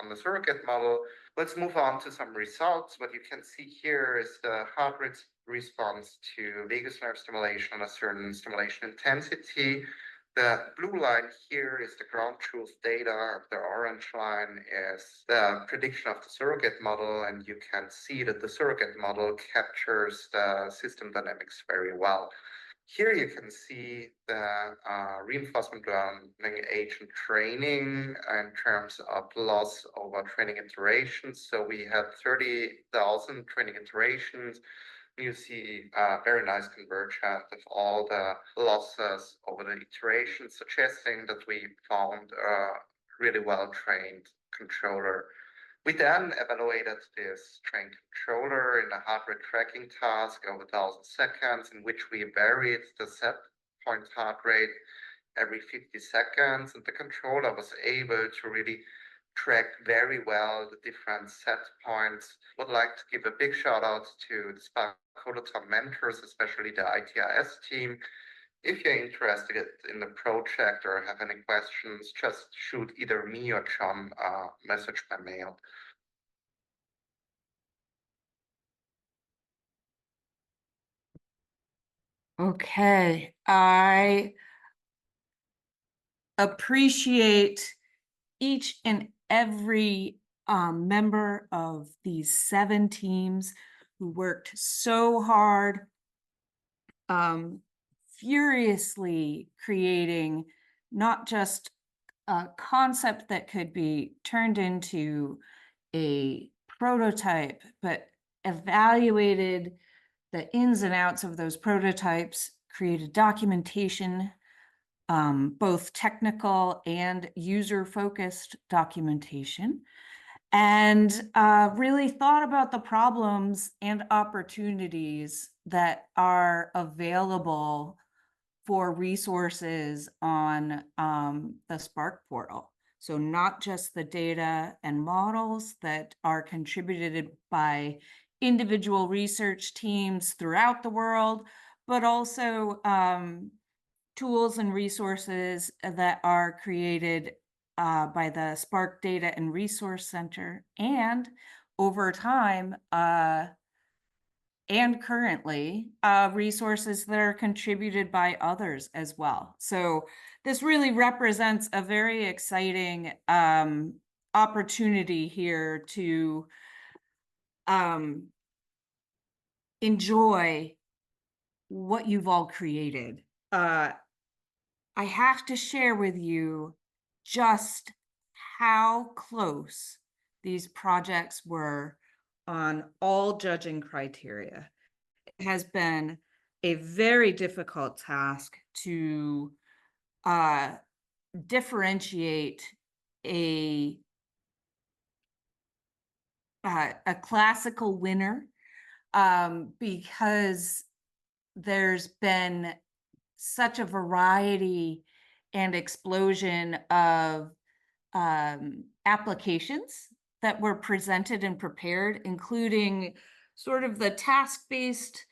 on the surrogate model. Let's move on to some results. What you can see here is the heart rate response to vagus nerve stimulation on a certain stimulation intensity. The blue line here is the ground truth data. The orange line is the prediction of the surrogate model, and you can see that the surrogate model captures the system dynamics very well. Here you can see the reinforcement learning agent training in terms of loss over training iterations. So we had 30,000 training iterations. You see a very nice convergence of all the losses over the iterations, suggesting that we found a really well-trained controller. We then evaluated this trained controller in a heart rate tracking task over 1,000 seconds, in which we varied the set point heart rate every 50 seconds. And the controller was able to really track very well the different set points. Would like to give a big shout out to the SPARC Codeathon mentors, especially the ITRS team. If you're interested in the project or have any questions, just shoot either me or John a message by mail. Okay, I appreciate each and every member of these 7 teams who worked so hard, furiously creating not just a concept that could be turned into a prototype, but evaluated the ins and outs of those prototypes, created documentation, both technical and user-focused documentation, and really thought about the problems and opportunities that are available for resources on the SPARC portal. So not just the data and models that are contributed by individual research teams throughout the world, but also tools and resources that are created by the SPARC Data and Resource Center, and over time, and currently, resources that are contributed by others as well. So this really represents a very exciting opportunity here to enjoy what you've all created. I have to share with you just how close these projects were on all judging criteria. It has been a very difficult task to differentiate a classical winner because there's been such a variety and explosion of applications that were presented and prepared, including sort of the task-based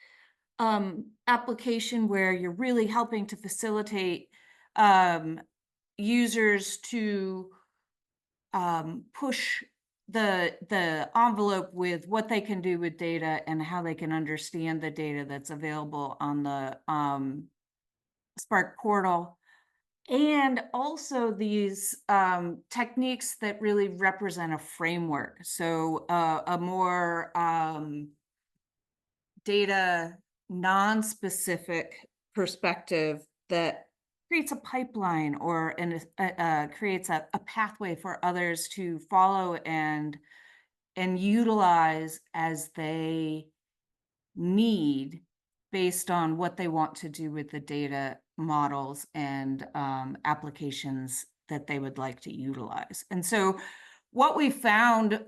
application where you're really helping to facilitate users to push the envelope with what they can do with data and how they can understand the data that's available on the SPARC portal. And also these techniques that really represent a framework. So a more data non-specific perspective that creates a pipeline or creates a pathway for others to follow and utilize as they need based on what they want to do with the data models and applications that they would like to utilize. And so what we found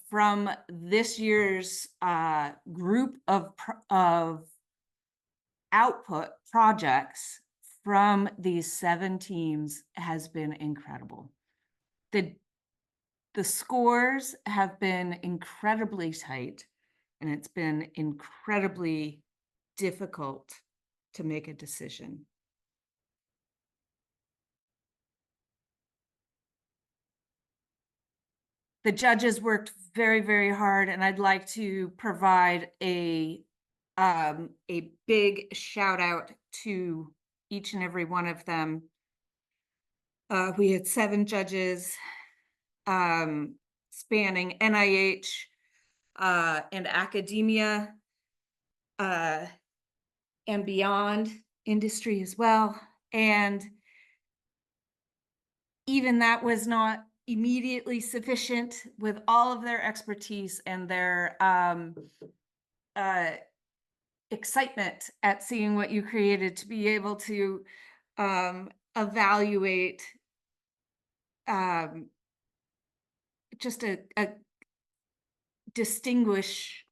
from this year's group of output projects from these 7 teams has been incredible. The scores have been incredibly tight, and it's been incredibly difficult to make a decision. The judges worked very, very hard, and I'd like to provide a big shout out to each and every one of them. We had 7 judges spanning NIH and academia and beyond, industry as well. And even that was not immediately sufficient with all of their expertise and their excitement at seeing what you created to be able to evaluate just a distinguish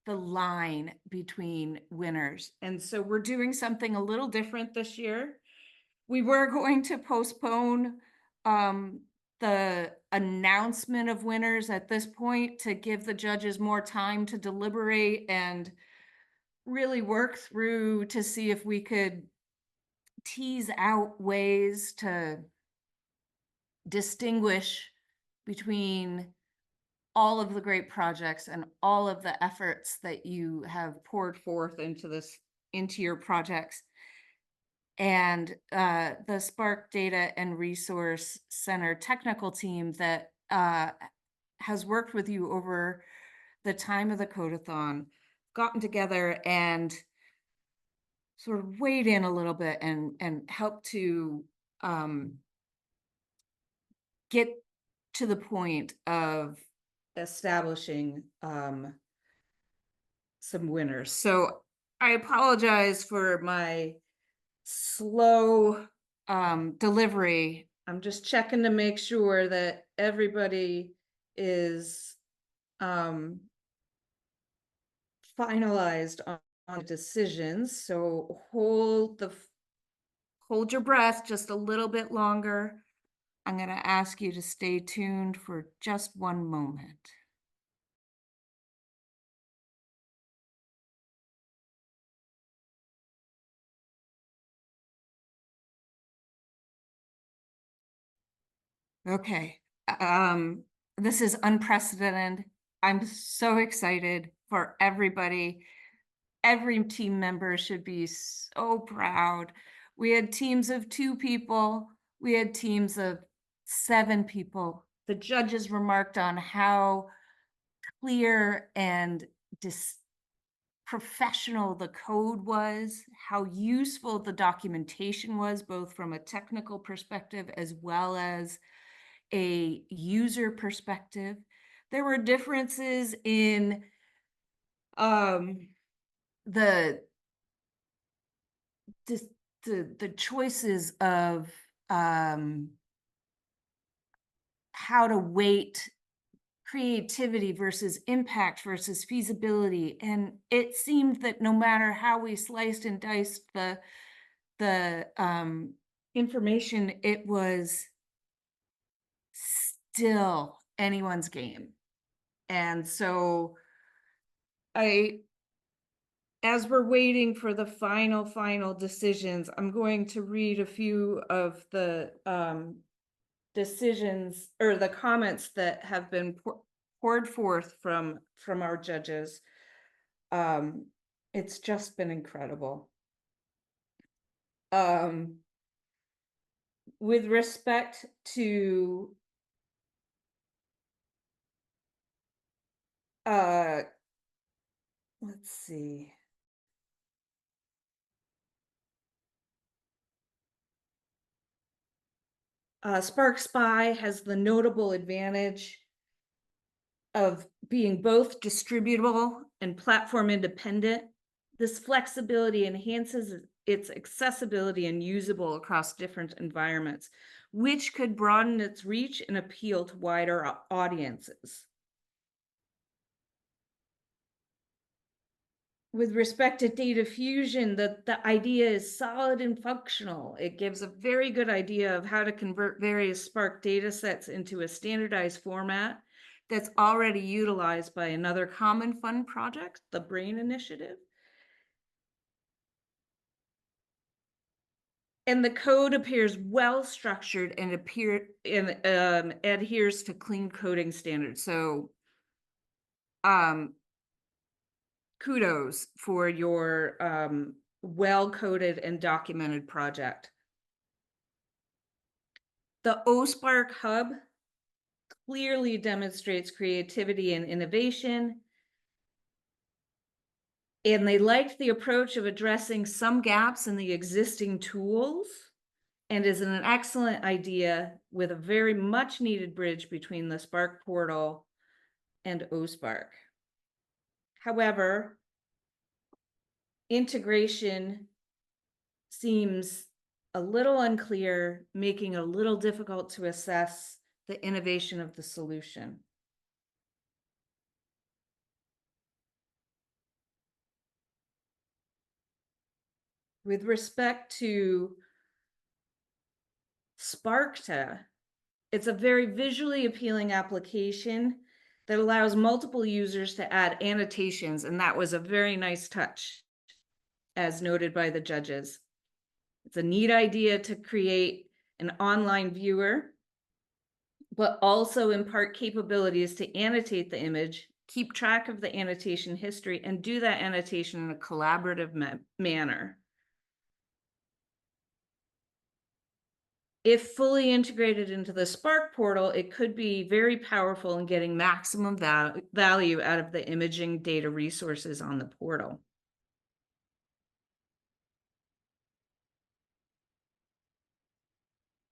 the line between winners. And so we're doing something a little different this year. We were going to postpone the announcement of winners at this point to give the judges more time to deliberate and really work through to see if we could tease out ways to distinguish between all of the great projects and all of the efforts that you have poured forth into this into your projects. And the SPARC Data and Resource Center technical team that has worked with you over the time of the Codeathon, gotten together and sort of weighed in a little bit and helped to get to the point of establishing some winners. So I apologize for my slow delivery. I'm just checking to make sure that everybody is finalized on decisions. So hold your breath just a little bit longer. I'm going to ask you to stay tuned for just one moment. Okay, this is unprecedented. I'm so excited for everybody. Every team member should be so proud. We had teams of 2 people. We had teams of 7 people. The judges remarked on how clear and professional the code was, how useful the documentation was, both from a technical perspective as well as a user perspective. There were differences in the choices of how to weight creativity versus impact versus feasibility. And it seemed that no matter how we sliced and diced the information, it was still anyone's game. And so as we're waiting for the final decisions, I'm going to read a few of the decisions or the comments that have been poured forth from our judges. It's just been incredible. With respect to let's see. SPARC SPY has the notable advantage of being both distributable and platform independent. This flexibility enhances its accessibility and usable across different environments, which could broaden its reach and appeal to wider audiences. With respect to data fusion, the idea is solid and functional. It gives a very good idea of how to convert various SPARC data sets into a standardized format that's already utilized by another common fund project, the BRAIN Initiative. And the code appears well structured and adheres to clean coding standards. So kudos for your well-coded and documented project. The OSPARC Hub clearly demonstrates creativity and innovation. And they liked the approach of addressing some gaps in the existing tools and is an excellent idea with a very much needed bridge between the SPARC portal and OSPARC. However, integration seems a little unclear, making it a little difficult to assess the innovation of the solution. With respect to SPARC, it's a very visually appealing application that allows multiple users to add annotations, and that was a very nice touch, as noted by the judges. It's a neat idea to create an online viewer, but also impart capabilities to annotate the image keep track of the annotation history, and do that annotation in a collaborative manner. If fully integrated into the SPARC portal, it could be very powerful in getting maximum value out of the imaging data resources on the portal.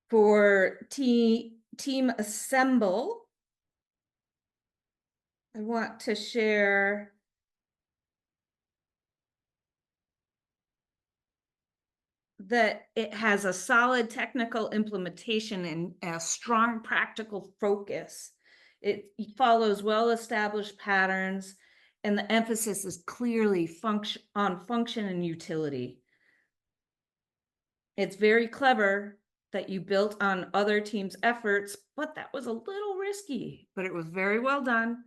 For Team Assemble, I want to share that it has a solid technical implementation and a strong practical focus. It follows well-established patterns, and the emphasis is clearly on function and utility. It's very clever that you built on other teams' efforts, but that was a little risky, but it was very well done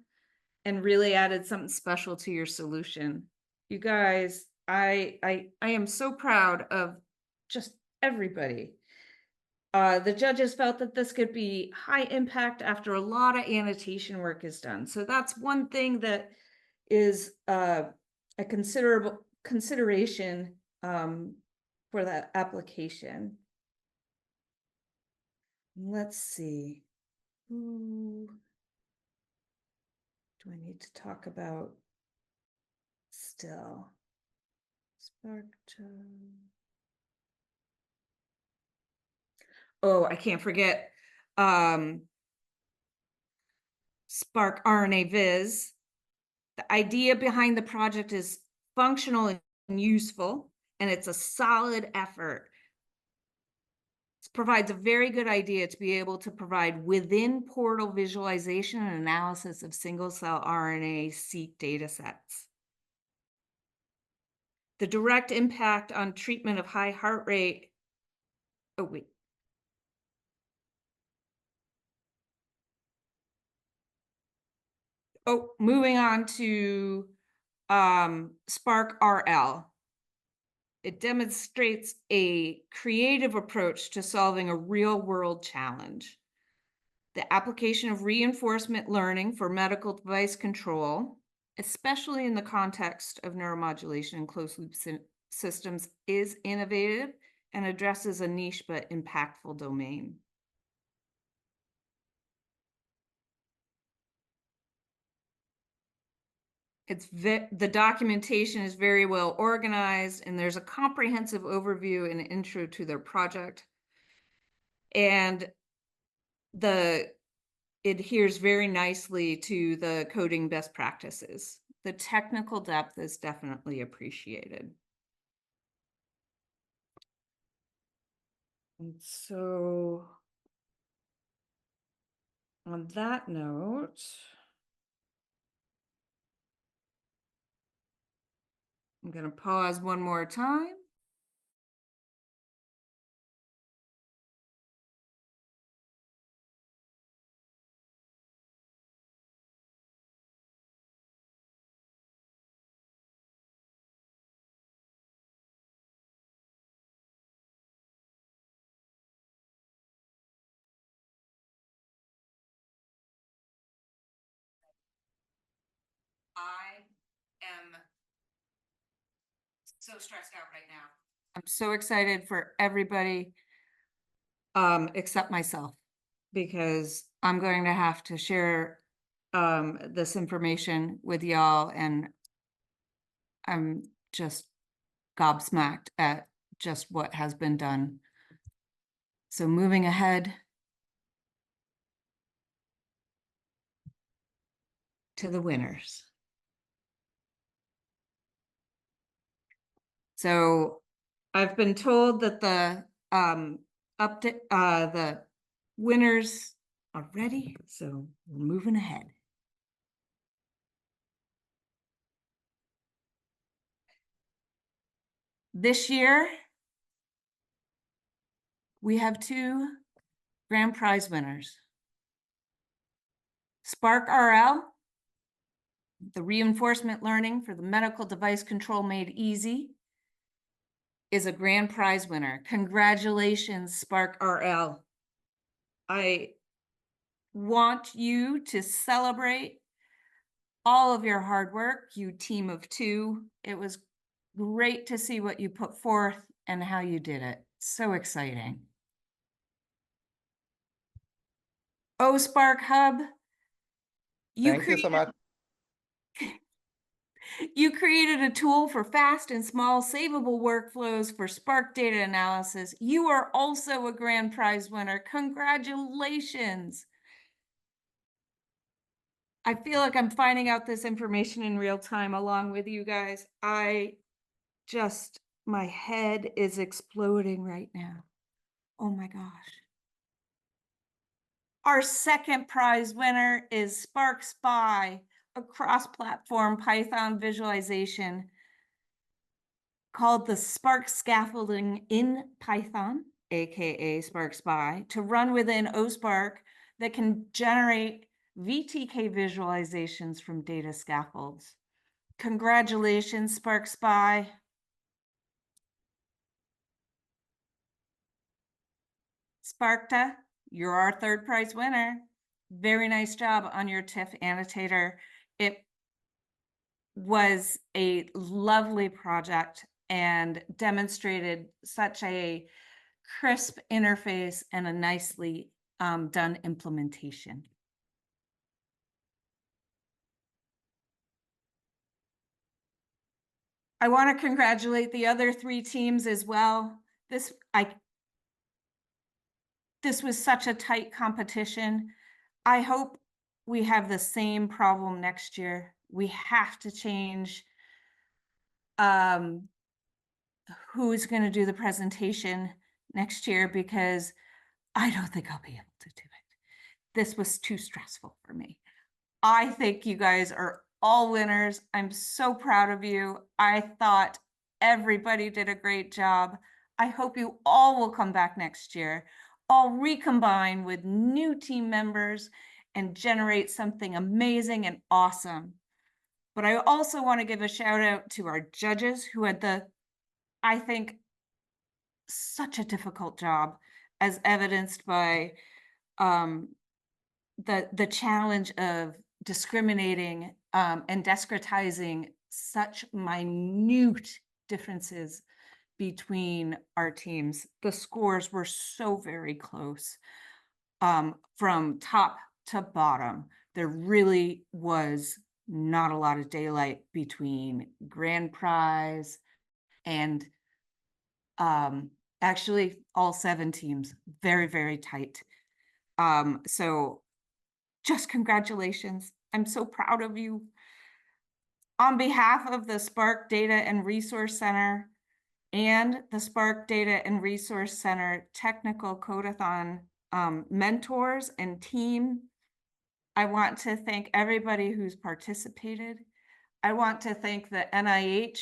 and really added something special to your solution. You guys, I am so proud of just everybody. The judges felt that this could be high impact after a lot of annotation work is done. So that's one thing that is a considerable consideration for that application. Let's see. Who do I need to talk about still? SPARC. Oh, I can't forget SPARC RNA Viz. The idea behind the project is functional and useful, and it's a solid effort. This provides a very good idea to be able to provide within portal visualization and analysis of single-cell RNA-seq data sets. The direct impact on treatment of high heart rate. Oh, wait. Oh, moving on to SPARC RL. It demonstrates a creative approach to solving a real-world challenge. The application of reinforcement learning for medical device control, especially in the context of neuromodulation and closed-loop systems, is innovative and addresses a niche but impactful domain. The documentation is very well organized, and there's a comprehensive overview and intro to their project. And it adheres very nicely to the coding best practices. The technical depth is definitely appreciated. And so on that note, I'm going to pause one more time. I am so stressed out right now. I'm so excited for everybody except myself, because I'm going to have to share this information with y'all, and I'm just gobsmacked at just what has been done. So moving ahead to the winners. So I've been told that the the winners are ready, so we're moving ahead. This year, we have 2 grand prize winners. SPARC RL, the reinforcement learning for the medical device control made easy, is a grand prize winner. Congratulations, SPARC RL. I want you to celebrate all of your hard work, you team of two. It was great to see what you put forth and how you did it. So exciting. SPARC Hub. Thank you so much. You created a tool for fast and small savable workflows for Spark data analysis. You are also a grand prize winner. Congratulations. I feel like I'm finding out this information in real time along with you guys. My head is exploding right now. Oh my gosh. Our second prize winner is Spark Spy, a cross-platform Python visualization called the Spark Scaffolding in Python, aka Spark Spy, to run within OSPARC that can generate VTK visualizations from data scaffolds. Congratulations, Spark Spy. Sparkta, you're our third prize winner. Very nice job on your TIFF annotator. It was a lovely project and demonstrated such a crisp interface and a nicely done implementation. I want to congratulate the other three teams as well. This was such a tight competition. I hope we have the same problem next year. We have to change who's going to do the presentation next year, because I don't think I'll be able to do it. This was too stressful for me. I think you guys are all winners. I'm so proud of you. I thought everybody did a great job. I hope you all will come back next year, all recombine with new team members and generate something amazing and awesome. But I also want to give a shout out to our judges who had I think, such a difficult job, as evidenced by the challenge of discriminating and discretizing such minute differences between our teams. The scores were so very close from top to bottom. There really was not a lot of daylight between grand prize and actually all 7 teams. Very, very tight. So just congratulations. I'm so proud of you. On behalf of the SPARC Data and Resource Center and the SPARC Data and Resource Center Technical Codeathon mentors and team, I want to thank everybody who's participated. I want to thank the NIH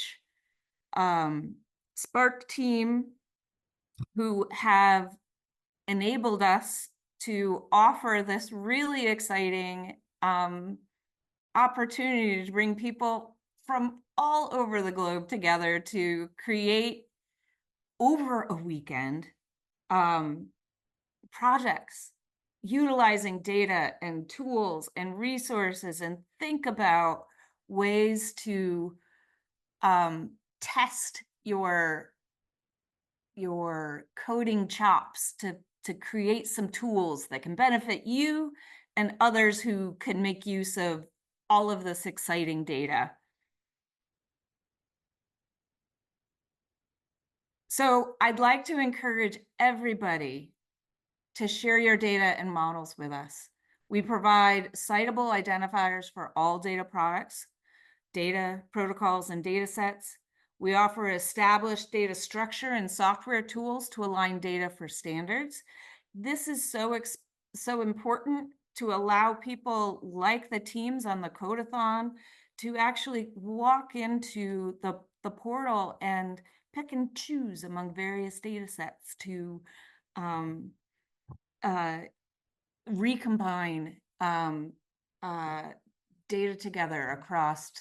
SPARC team who have enabled us to offer this really exciting opportunity to bring people from all over the globe together to create over a weekend projects utilizing data and tools and resources, and think about ways to test your coding chops to create some tools that can benefit you and others who can make use of all of this exciting data. So I'd like to encourage everybody to share your data and models with us. We provide citable identifiers for all data products, data protocols, and data sets. We offer established data structure and software tools to align data for standards. This is so important to allow people like the teams on the Codeathon to actually walk into the portal and pick and choose among various data sets to recombine data together across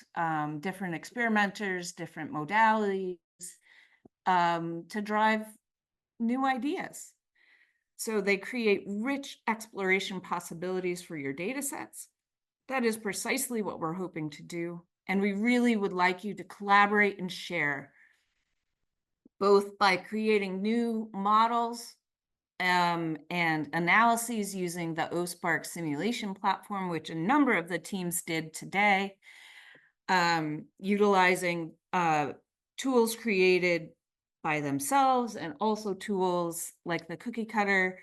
different experimenters, different modalities, to drive new ideas. So they create rich exploration possibilities for your data sets. That is precisely what we're hoping to do. And we really would like you to collaborate and share, both by creating new models and analyses using the SPARC simulation platform, which a number of the teams did today, utilizing tools created by themselves and also tools like the cookie cutter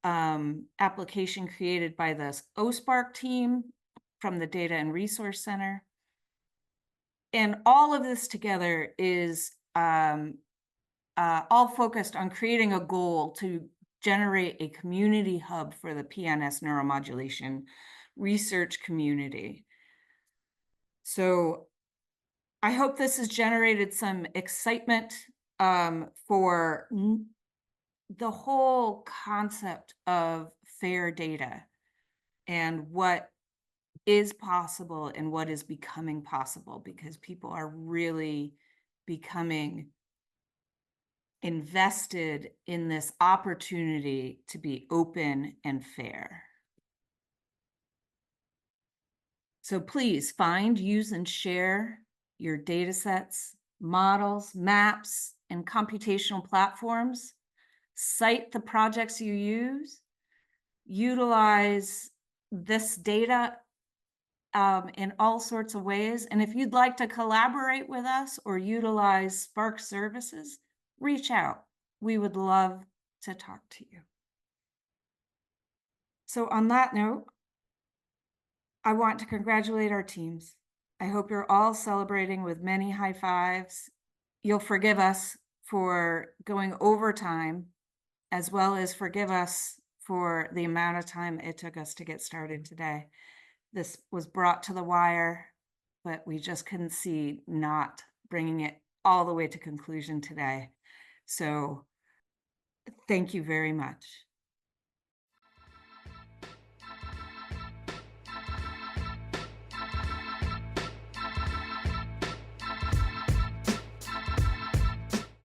application created by the SPARC team from the Data and Resource Center. And all of this together is all focused on creating a goal to generate a community hub for the PNS neuromodulation research community. So I hope this has generated some excitement for the whole concept of FAIR data and what is possible and what is becoming possible, because people are really becoming invested in this opportunity to be open and fair. So please find, use, and share your data sets, models, maps, and computational platforms. Cite the projects you use. Utilize this data in all sorts of ways. And if you'd like to collaborate with us or utilize SPARC services, reach out. We would love to talk to you. So on that note, I want to congratulate our teams. I hope you're all celebrating with many high fives. You'll forgive us for going overtime, as well as forgive us for the amount of time it took us to get started today. This was brought to the wire, but we just couldn't see not bringing it all the way to conclusion today. So thank you very much.